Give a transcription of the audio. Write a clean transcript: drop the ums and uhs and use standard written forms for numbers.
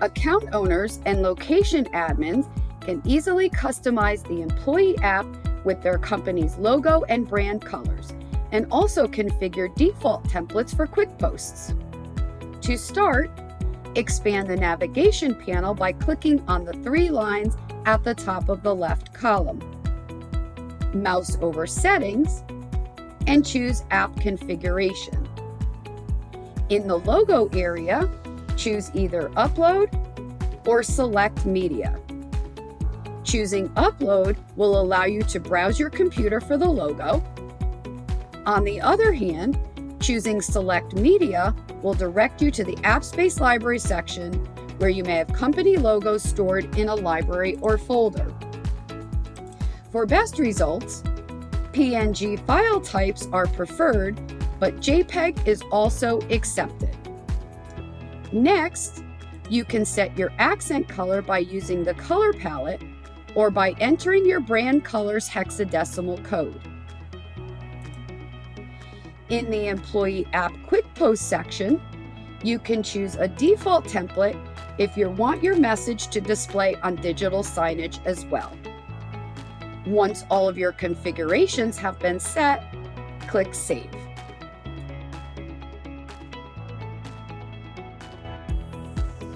Account owners and location admins can easily customize the employee app with their company's logo and brand colors, and also configure default templates for quick posts. To start, expand the navigation panel by clicking on the 3 lines at the top of the left column. Mouse over Settings and choose App Configuration. In the logo area, choose either Upload or select Media. Choosing Upload will allow you to browse your computer for the logo. On the other hand, choosing Select Media will direct you to the AppSpace Library section, where you may have company logos stored in a library or folder. For best results, PNG file types are preferred, but JPEG is also accepted. Next, you can set your accent color by using the color palette or by entering your brand color's hexadecimal code. In the Employee App Quick Post section, you can choose a default template if you want your message to display on digital signage as well. Once all of your configurations have been set, click Save.